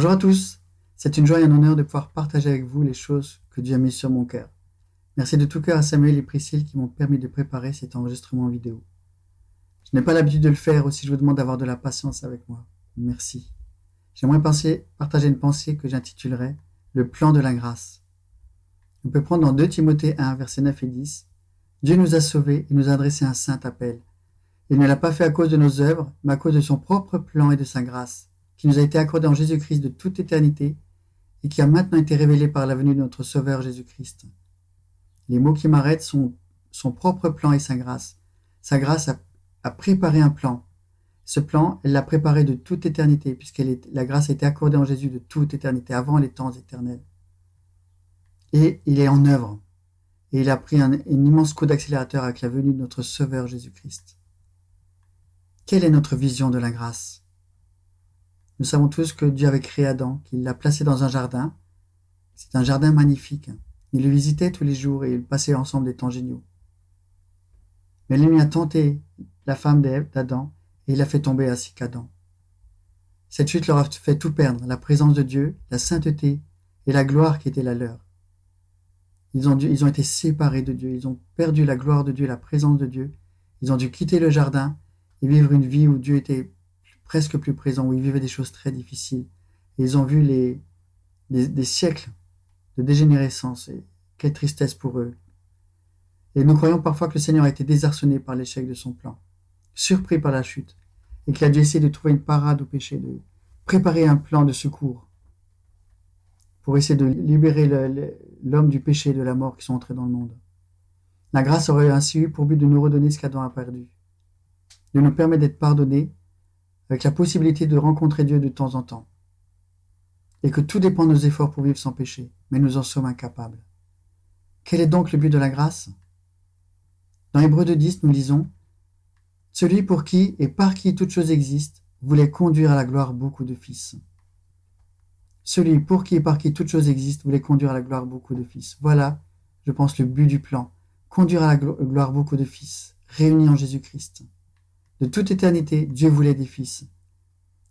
Bonjour à tous, c'est une joie et un honneur de pouvoir partager avec vous les choses que Dieu a mises sur mon cœur. Merci de tout cœur à Samuel et Priscille qui m'ont permis de préparer cet enregistrement vidéo. Je n'ai pas l'habitude de le faire, aussi je vous demande d'avoir de la patience avec moi. Merci. J'aimerais partager une pensée que j'intitulerai « Le plan de la grâce ». On peut prendre dans 2 Timothée 1, versets 9 et 10. « Dieu nous a sauvés et nous a adressé un saint appel. Il ne l'a pas fait à cause de nos œuvres, mais à cause de son propre plan et de sa grâce, qui nous a été accordé en Jésus-Christ de toute éternité et qui a maintenant été révélé par la venue de notre Sauveur Jésus-Christ. » Les mots qui m'arrêtent sont son propre plan et sa grâce. Sa grâce a préparé un plan. Ce plan, elle l'a préparé de toute éternité, puisque la grâce a été accordée en Jésus de toute éternité, avant les temps éternels. Et il est en œuvre. Et il a pris un immense coup d'accélérateur avec la venue de notre Sauveur Jésus-Christ. Quelle est notre vision de la grâce ? Nous savons tous que Dieu avait créé Adam, qu'il l'a placé dans un jardin. C'est un jardin magnifique. Il le visitait tous les jours et ils passaient ensemble des temps géniaux. Mais l'ennemi a tenté la femme d'Adam et il l'a fait tomber ainsi qu'Adam. Cette chute leur a fait tout perdre, la présence de Dieu, la sainteté et la gloire qui était la leur. Ils ont été séparés de Dieu, ils ont perdu la gloire de Dieu, la présence de Dieu. Ils ont dû quitter le jardin et vivre une vie où Dieu était presque plus présent, où ils vivaient des choses très difficiles. Et ils ont vu des siècles de dégénérescence, et quelle tristesse pour eux. Et nous croyons parfois que le Seigneur a été désarçonné par l'échec de son plan, surpris par la chute, et qu'il a dû essayer de trouver une parade au péché, de préparer un plan de secours pour essayer de libérer l'homme du péché et de la mort qui sont entrés dans le monde. La grâce aurait ainsi eu pour but de nous redonner ce qu'Adam a perdu, de nous permettre d'être pardonnés avec la possibilité de rencontrer Dieu de temps en temps, et que tout dépend de nos efforts pour vivre sans péché, mais nous en sommes incapables. Quel est donc le but de la grâce ? Dans Hébreux 2:10, nous lisons « Celui pour qui et par qui toute chose existe voulait conduire à la gloire beaucoup de fils. » Celui pour qui et par qui toute chose existe voulait conduire à la gloire beaucoup de fils. Voilà, je pense, le but du plan. Conduire à la gloire beaucoup de fils, réunis en Jésus-Christ. De toute éternité, Dieu voulait des fils.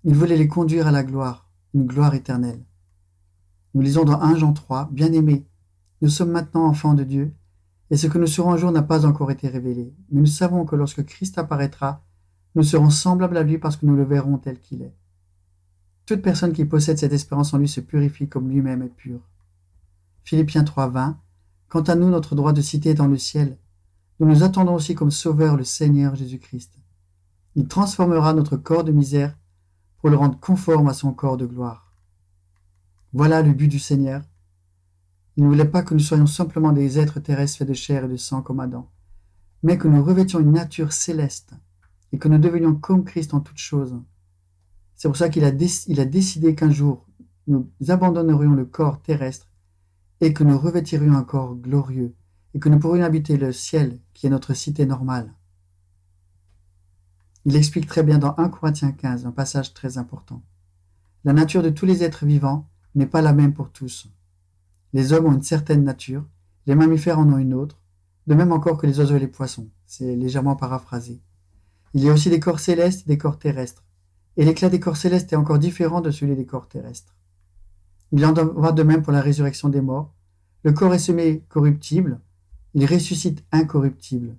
Il voulait les conduire à la gloire, une gloire éternelle. Nous lisons dans 1 Jean 3, « Bien-aimés, nous sommes maintenant enfants de Dieu, et ce que nous serons un jour n'a pas encore été révélé. Mais nous savons que lorsque Christ apparaîtra, nous serons semblables à lui parce que nous le verrons tel qu'il est. Toute personne qui possède cette espérance en lui se purifie comme lui-même est pur. » Philippiens 3, 20, « Quant à nous, notre droit de cité est dans le ciel. Nous nous attendons aussi comme sauveur le Seigneur Jésus-Christ. Il transformera notre corps de misère pour le rendre conforme à son corps de gloire. » Voilà le but du Seigneur. Il ne voulait pas que nous soyons simplement des êtres terrestres faits de chair et de sang comme Adam, mais que nous revêtions une nature céleste et que nous devenions comme Christ en toutes choses. C'est pour ça qu'il a décidé qu'un jour, nous abandonnerions le corps terrestre et que nous revêtirions un corps glorieux et que nous pourrions habiter le ciel qui est notre cité normale. Il explique très bien dans 1 Corinthiens 15, un passage très important. La nature de tous les êtres vivants n'est pas la même pour tous. Les hommes ont une certaine nature, les mammifères en ont une autre, de même encore que les oiseaux et les poissons. C'est légèrement paraphrasé. Il y a aussi des corps célestes et des corps terrestres. Et l'éclat des corps célestes est encore différent de celui des corps terrestres. Il en va de même pour la résurrection des morts. Le corps est semé corruptible, il ressuscite incorruptible.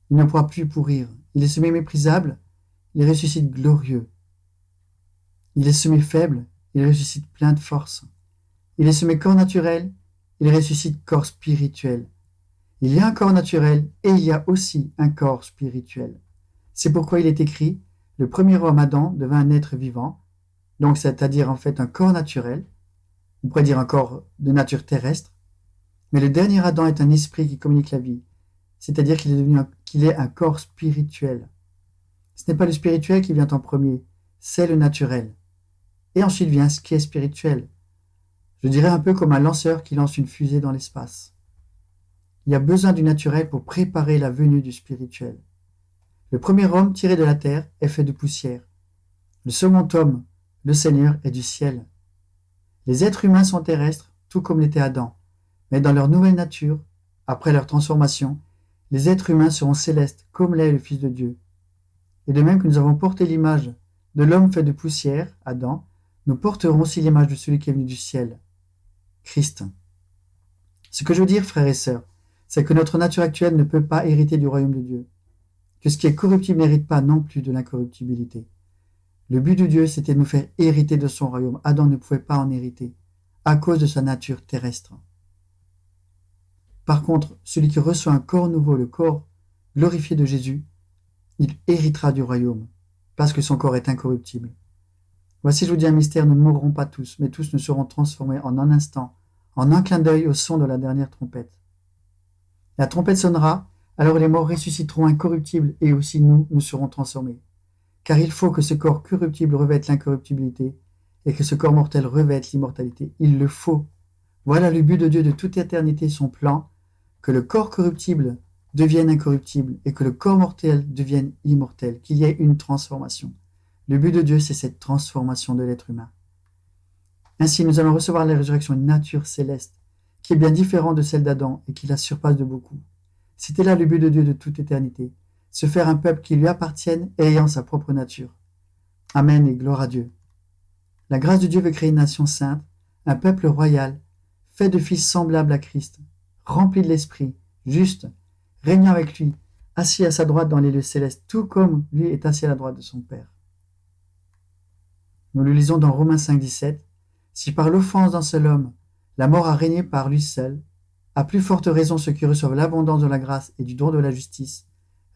Il ne pourra plus pourrir. Il est semé méprisable, il ressuscite glorieux. Il est semé faible, il ressuscite plein de force. Il est semé corps naturel, il ressuscite corps spirituel. Il y a un corps naturel et il y a aussi un corps spirituel. C'est pourquoi il est écrit « Le premier homme Adam devint un être vivant », donc c'est-à-dire en fait un corps naturel, on pourrait dire un corps de nature terrestre, mais le dernier Adam est un esprit qui communique la vie, c'est-à-dire qu'il est un corps spirituel. Ce n'est pas le spirituel qui vient en premier, c'est le naturel. Et ensuite vient ce qui est spirituel. Je dirais un peu comme un lanceur qui lance une fusée dans l'espace. Il y a besoin du naturel pour préparer la venue du spirituel. Le premier homme tiré de la terre est fait de poussière. Le second homme, le Seigneur, est du ciel. Les êtres humains sont terrestres, tout comme l'était Adam. Mais dans leur nouvelle nature, après leur transformation, les êtres humains seront célestes, comme l'est le Fils de Dieu. Et de même que nous avons porté l'image de l'homme fait de poussière, Adam, nous porterons aussi l'image de celui qui est venu du ciel, Christ. Ce que je veux dire, frères et sœurs, c'est que notre nature actuelle ne peut pas hériter du royaume de Dieu, que ce qui est corruptible n'hérite pas non plus de l'incorruptibilité. Le but de Dieu, c'était de nous faire hériter de son royaume. Adam ne pouvait pas en hériter, à cause de sa nature terrestre. Par contre, celui qui reçoit un corps nouveau, le corps glorifié de Jésus, il héritera du royaume, parce que son corps est incorruptible. Voici, je vous dis un mystère, nous ne mourrons pas tous, mais tous nous serons transformés en un instant, en un clin d'œil au son de la dernière trompette. La trompette sonnera, alors les morts ressusciteront incorruptibles, et aussi nous serons transformés. Car il faut que ce corps corruptible revête l'incorruptibilité, et que ce corps mortel revête l'immortalité. Il le faut. Voilà le but de Dieu de toute éternité, son plan, que le corps corruptible devienne incorruptible, et que le corps mortel devienne immortel, qu'il y ait une transformation. Le but de Dieu, c'est cette transformation de l'être humain. Ainsi, nous allons recevoir la résurrection, une nature céleste, qui est bien différente de celle d'Adam et qui la surpasse de beaucoup. C'était là le but de Dieu de toute éternité, se faire un peuple qui lui appartienne et ayant sa propre nature. Amen et gloire à Dieu. La grâce de Dieu veut créer une nation sainte, un peuple royal, fait de fils semblables à Christ, rempli de l'Esprit, juste, régnant avec lui, assis à sa droite dans les lieux célestes, tout comme lui est assis à la droite de son Père. Nous le lisons dans Romains 5, 17. Si par l'offense d'un seul homme, la mort a régné par lui seul, à plus forte raison ceux qui reçoivent l'abondance de la grâce et du don de la justice,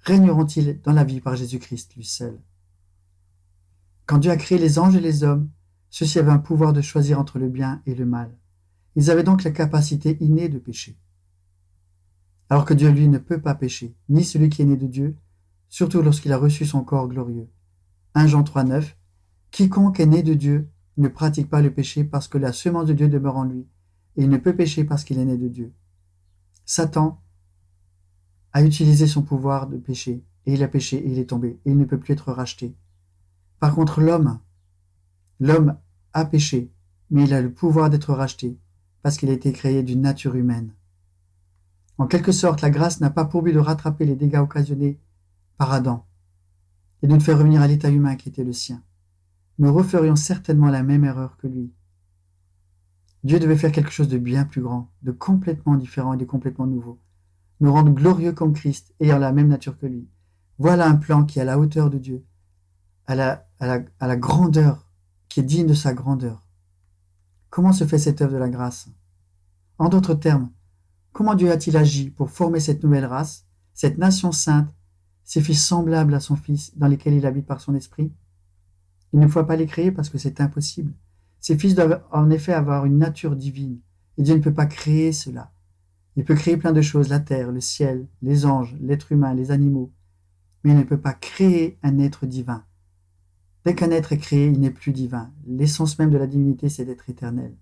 régneront-ils dans la vie par Jésus-Christ lui seul. Quand Dieu a créé les anges et les hommes, ceux-ci avaient un pouvoir de choisir entre le bien et le mal. Ils avaient donc la capacité innée de pécher. Alors que Dieu, lui, ne peut pas pécher, ni celui qui est né de Dieu, surtout lorsqu'il a reçu son corps glorieux. 1 Jean 3, 9. Quiconque est né de Dieu ne pratique pas le péché parce que la semence de Dieu demeure en lui, et il ne peut pécher parce qu'il est né de Dieu. Satan a utilisé son pouvoir de péché, et il a péché et il est tombé, et il ne peut plus être racheté. Par contre, l'homme a péché, mais il a le pouvoir d'être racheté, parce qu'il a été créé d'une nature humaine. En quelque sorte, la grâce n'a pas pour but de rattraper les dégâts occasionnés par Adam, et de nous faire revenir à l'état humain qui était le sien. Nous referions certainement la même erreur que lui. Dieu devait faire quelque chose de bien plus grand, de complètement différent et de complètement nouveau. Nous rendre glorieux comme Christ, ayant la même nature que lui. Voilà un plan qui est à la hauteur de Dieu, à la grandeur, qui est digne de sa grandeur. Comment se fait cette œuvre de la grâce? En d'autres termes, comment Dieu a-t-il agi pour former cette nouvelle race, cette nation sainte, ces fils semblables à son Fils, dans lesquels il habite par son esprit? Il ne faut pas les créer parce que c'est impossible. Ces fils doivent en effet avoir une nature divine, et Dieu ne peut pas créer cela. Il peut créer plein de choses, la terre, le ciel, les anges, l'être humain, les animaux, mais il ne peut pas créer un être divin. Dès qu'un être est créé, il n'est plus divin. L'essence même de la divinité, c'est d'être éternel.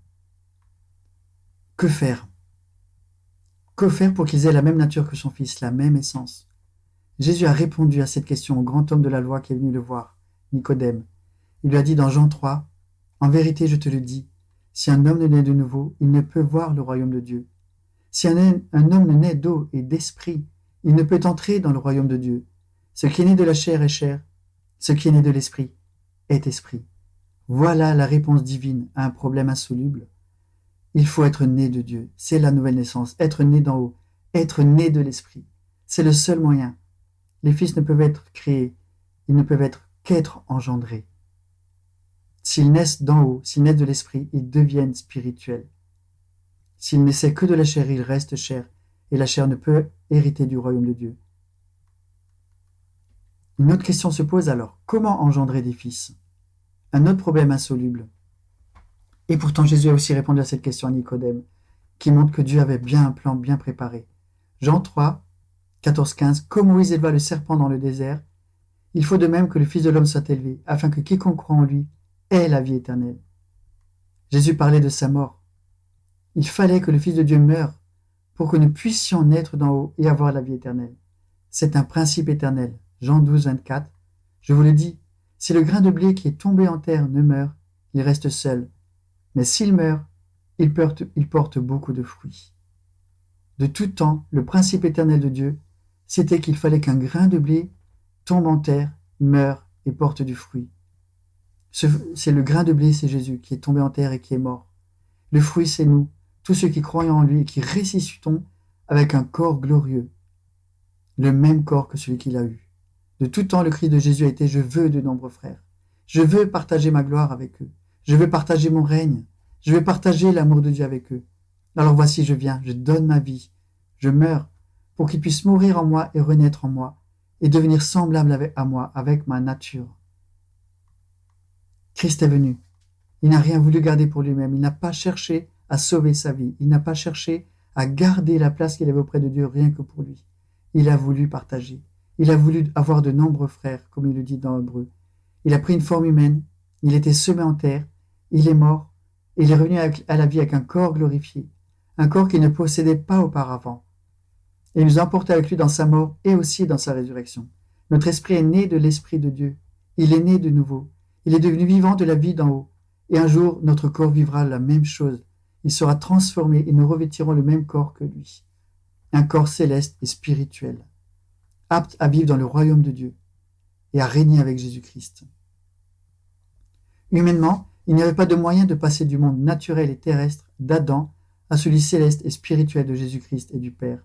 Que faire? Que faire pour qu'ils aient la même nature que son Fils, la même essence? Jésus a répondu à cette question au grand homme de la loi qui est venu le voir, Nicodème. Il lui a dit dans Jean 3, « En vérité, je te le dis, si un homme ne naît de nouveau, il ne peut voir le royaume de Dieu. Si un homme ne naît d'eau et d'esprit, il ne peut entrer dans le royaume de Dieu. Ce qui est né de la chair est chair, ce qui est né de l'esprit est esprit. » Voilà la réponse divine à un problème insoluble. Il faut être né de Dieu, c'est la nouvelle naissance, être né d'en haut, être né de l'esprit. C'est le seul moyen. Les fils ne peuvent être créés, ils ne peuvent être qu'être engendrés. S'ils naissent d'en haut, s'ils naissent de l'esprit, ils deviennent spirituels. S'ils naissaient que de la chair, ils restent chair, et la chair ne peut hériter du royaume de Dieu. Une autre question se pose alors, comment engendrer des fils? Un autre problème insoluble. Et pourtant Jésus a aussi répondu à cette question à Nicodème, qui montre que Dieu avait bien un plan bien préparé. Jean 3, 14-15, comme Moïse éleva le serpent dans le désert, il faut de même que le Fils de l'homme soit élevé, afin que quiconque croit en lui ait la vie éternelle. Jésus parlait de sa mort. Il fallait que le Fils de Dieu meure pour que nous puissions naître d'en haut et avoir la vie éternelle. C'est un principe éternel. Jean 12, 24. Je vous le dis, si le grain de blé qui est tombé en terre ne meurt, il reste seul. Mais s'il meurt, il porte beaucoup de fruits. De tout temps, le principe éternel de Dieu, c'était qu'il fallait qu'un grain de blé tombe en terre, meure et porte du fruit. C'est le grain de blé, c'est Jésus, qui est tombé en terre et qui est mort. Le fruit, c'est nous, tous ceux qui croyons en lui et qui ressuscitons avec un corps glorieux, le même corps que celui qu'il a eu. De tout temps, le cri de Jésus a été « Je veux de nombreux frères. Je veux partager ma gloire avec eux. Je veux partager mon règne. Je veux partager l'amour de Dieu avec eux. Alors voici, je viens, je donne ma vie. Je meurs pour qu'ils puissent mourir en moi et renaître en moi et devenir semblables à moi avec ma nature. » Christ est venu. Il n'a rien voulu garder pour lui-même. Il n'a pas cherché à sauver sa vie. Il n'a pas cherché à garder la place qu'il avait auprès de Dieu rien que pour lui. Il a voulu partager. Il a voulu avoir de nombreux frères, comme il le dit dans Hébreu. Il a pris une forme humaine. Il était semé en terre. Il est mort. Et il est revenu à la vie avec un corps glorifié. Un corps qu'il ne possédait pas auparavant. Et il nous a emportés avec lui dans sa mort et aussi dans sa résurrection. Notre esprit est né de l'Esprit de Dieu. Il est né de nouveau. Il est devenu vivant de la vie d'en haut. Et un jour, notre corps vivra la même chose. Il sera transformé et nous revêtirons le même corps que lui. Un corps céleste et spirituel, apte à vivre dans le royaume de Dieu et à régner avec Jésus-Christ. Humainement, il n'y avait pas de moyen de passer du monde naturel et terrestre d'Adam à celui céleste et spirituel de Jésus-Christ et du Père.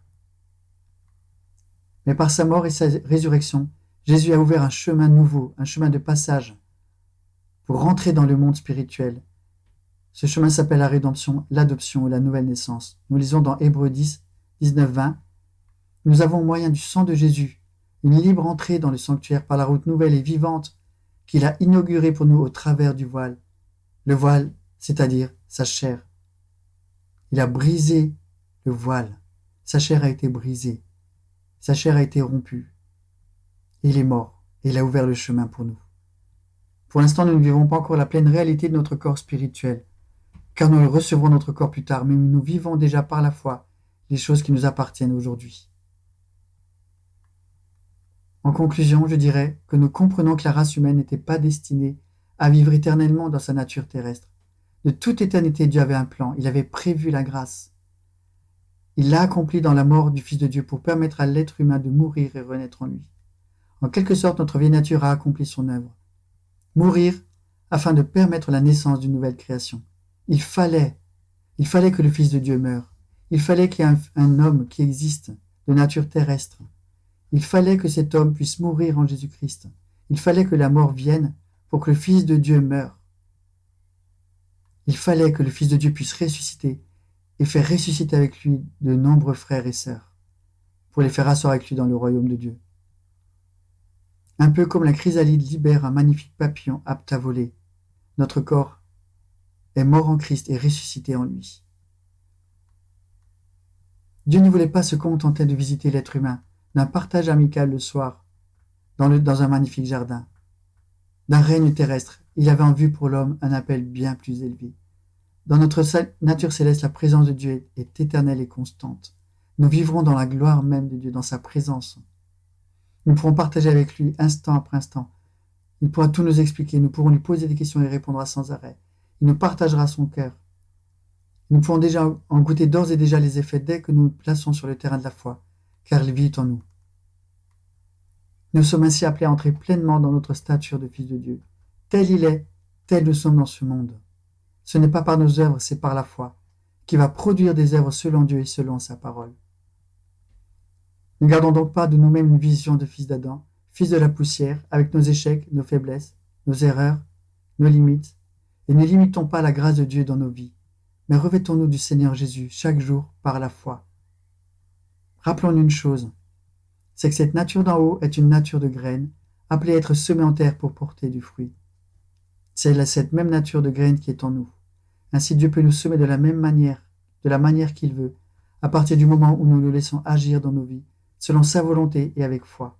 Mais par sa mort et sa résurrection, Jésus a ouvert un chemin nouveau, un chemin de passage pour rentrer dans le monde spirituel. Ce chemin s'appelle la rédemption, l'adoption ou la nouvelle naissance. Nous lisons dans Hébreux 10, 19, 20. Nous avons au moyen du sang de Jésus une libre entrée dans le sanctuaire par la route nouvelle et vivante qu'il a inaugurée pour nous au travers du voile. Le voile, c'est-à-dire sa chair. Il a brisé le voile. Sa chair a été brisée. Sa chair a été rompue. Il est mort et il a ouvert le chemin pour nous. Pour l'instant, nous ne vivons pas encore la pleine réalité de notre corps spirituel, car nous recevrons notre corps plus tard, mais nous vivons déjà par la foi les choses qui nous appartiennent aujourd'hui. En conclusion, je dirais que nous comprenons que la race humaine n'était pas destinée à vivre éternellement dans sa nature terrestre. De toute éternité, Dieu avait un plan, il avait prévu la grâce. Il l'a accompli dans la mort du Fils de Dieu pour permettre à l'être humain de mourir et renaître en lui. En quelque sorte, notre vieille nature a accompli son œuvre. Mourir afin de permettre la naissance d'une nouvelle création. Il fallait que le Fils de Dieu meure. Il fallait qu'il y ait un homme qui existe de nature terrestre. Il fallait que cet homme puisse mourir en Jésus-Christ. Il fallait que la mort vienne pour que le Fils de Dieu meure. Il fallait que le Fils de Dieu puisse ressusciter et faire ressusciter avec lui de nombreux frères et sœurs pour les faire asseoir avec lui dans le royaume de Dieu. Un peu comme la chrysalide libère un magnifique papillon apte à voler, notre corps est mort en Christ et ressuscité en lui. Dieu ne voulait pas se contenter de visiter l'être humain, d'un partage amical le soir, dans un magnifique jardin, d'un règne terrestre. Il avait en vue pour l'homme un appel bien plus élevé. Dans notre nature céleste, la présence de Dieu est éternelle et constante. Nous vivrons dans la gloire même de Dieu, dans sa présence. Nous pourrons partager avec lui instant après instant. Il pourra tout nous expliquer. Nous pourrons lui poser des questions et il répondra sans arrêt. Il nous partagera son cœur. Nous pouvons déjà en goûter d'ores et déjà les effets dès que nous nous plaçons sur le terrain de la foi, car il vit en nous. Nous sommes ainsi appelés à entrer pleinement dans notre stature de fils de Dieu. Tel il est, tel nous sommes dans ce monde. Ce n'est pas par nos œuvres, c'est par la foi, qui va produire des œuvres selon Dieu et selon sa parole. Ne gardons donc pas de nous-mêmes une vision de fils d'Adam, fils de la poussière, avec nos échecs, nos faiblesses, nos erreurs, nos limites, et ne limitons pas la grâce de Dieu dans nos vies, mais revêtons-nous du Seigneur Jésus chaque jour par la foi. Rappelons-nous une chose, c'est que cette nature d'en haut est une nature de graine, appelée à être semée en terre pour porter du fruit. C'est cette même nature de graine qui est en nous. Ainsi Dieu peut nous semer de la manière qu'il veut, à partir du moment où nous le laissons agir dans nos vies, selon sa volonté et avec foi.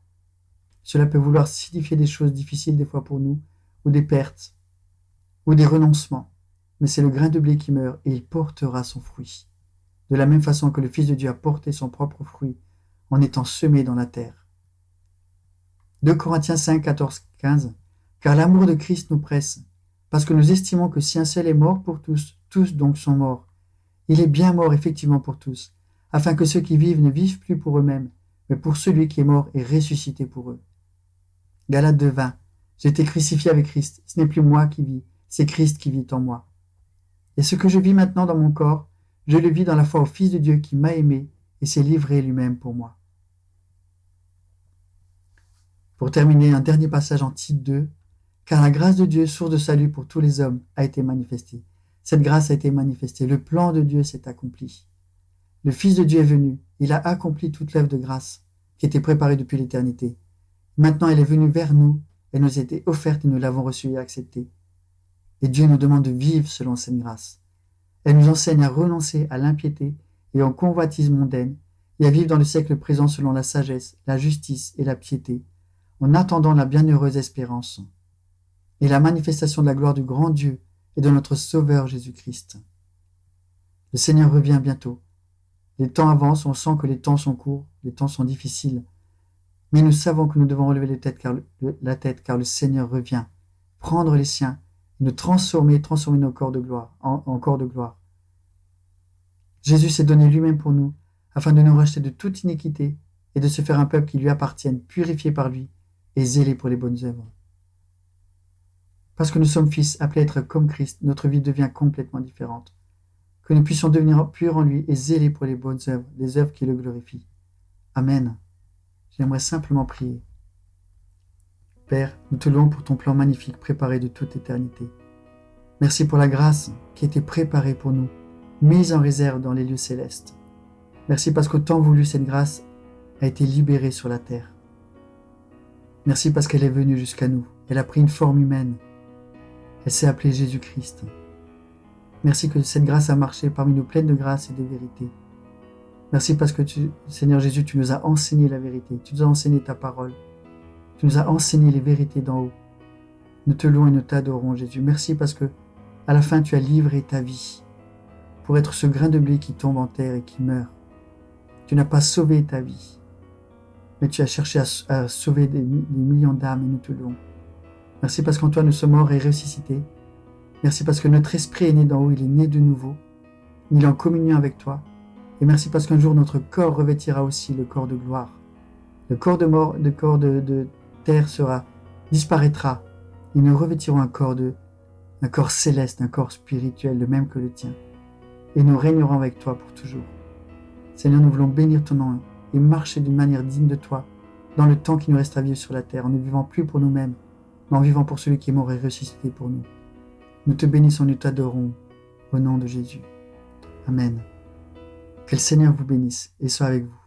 Cela peut vouloir signifier des choses difficiles des fois pour nous, ou des pertes, ou des renoncements, mais c'est le grain de blé qui meurt et il portera son fruit. De la même façon que le Fils de Dieu a porté son propre fruit en étant semé dans la terre. 2 Corinthiens 5, 14, 15. Car l'amour de Christ nous presse, parce que nous estimons que si un seul est mort pour tous, tous donc sont morts. Il est bien mort effectivement pour tous, afin que ceux qui vivent ne vivent plus pour eux-mêmes, mais pour celui qui est mort et ressuscité pour eux. Galates 2, 20. J'ai été crucifié avec Christ. Ce n'est plus moi qui vis, c'est Christ qui vit en moi. Et ce que je vis maintenant dans mon corps, je le vis dans la foi au Fils de Dieu qui m'a aimé et s'est livré lui-même pour moi. Pour terminer, un dernier passage en Tite 2. Car la grâce de Dieu, source de salut pour tous les hommes, a été manifestée. Cette grâce a été manifestée. Le plan de Dieu s'est accompli. Le Fils de Dieu est venu. Il a accompli toute l'œuvre de grâce qui était préparée depuis l'éternité. Maintenant, elle est venue vers nous. Elle nous a été offerte et nous l'avons reçue et acceptée. Et Dieu nous demande de vivre selon cette grâce. Elle nous enseigne à renoncer à l'impiété et aux convoitises mondaines et à vivre dans le siècle présent selon la sagesse, la justice et la piété, en attendant la bienheureuse espérance et la manifestation de la gloire du grand Dieu et de notre Sauveur Jésus-Christ. Le Seigneur revient bientôt. Les temps avancent, on sent que les temps sont courts, les temps sont difficiles, mais nous savons que nous devons relever la tête car le Seigneur revient, prendre les siens et nous transformer nos corps de gloire, en corps de gloire. Jésus s'est donné lui-même pour nous, afin de nous racheter de toute iniquité et de se faire un peuple qui lui appartienne, purifié par lui et zélé pour les bonnes œuvres. Parce que nous sommes fils appelés à être comme Christ, notre vie devient complètement différente. Que nous puissions devenir purs en lui et zélés pour les bonnes œuvres, des œuvres qui le glorifient. Amen. J'aimerais simplement prier. Père, nous te louons pour ton plan magnifique préparé de toute éternité. Merci pour la grâce qui a été préparée pour nous, mise en réserve dans les lieux célestes. Merci parce qu'au temps voulu, cette grâce a été libérée sur la terre. Merci parce qu'elle est venue jusqu'à nous. Elle a pris une forme humaine. Elle s'est appelée Jésus-Christ. Merci que cette grâce a marché parmi nous pleine de grâce et de vérité. Merci parce que Seigneur Jésus, tu nous as enseigné la vérité. Tu nous as enseigné ta parole. Tu nous as enseigné les vérités d'en haut. Nous te louons et nous t'adorons, Jésus. Merci parce que à la fin, tu as livré ta vie pour être ce grain de blé qui tombe en terre et qui meurt. Tu n'as pas sauvé ta vie, mais tu as cherché à sauver des millions d'âmes et nous te louons. Merci parce qu'en toi nous sommes morts et ressuscités. Merci parce que notre esprit est né d'en haut, il est né de nouveau. Il est en communion avec toi. Et merci parce qu'un jour notre corps revêtira aussi le corps de gloire. Le corps de mort, le corps de terre disparaîtra. Et nous revêtirons un corps céleste, un corps spirituel, le même que le tien. Et nous régnerons avec toi pour toujours. Seigneur, nous voulons bénir ton nom et marcher d'une manière digne de toi dans le temps qui nous reste à vivre sur la terre, en ne vivant plus pour nous-mêmes, mais en vivant pour celui qui est mort et ressuscité pour nous. Nous te bénissons, nous t'adorons, au nom de Jésus. Amen. Que le Seigneur vous bénisse et soit avec vous.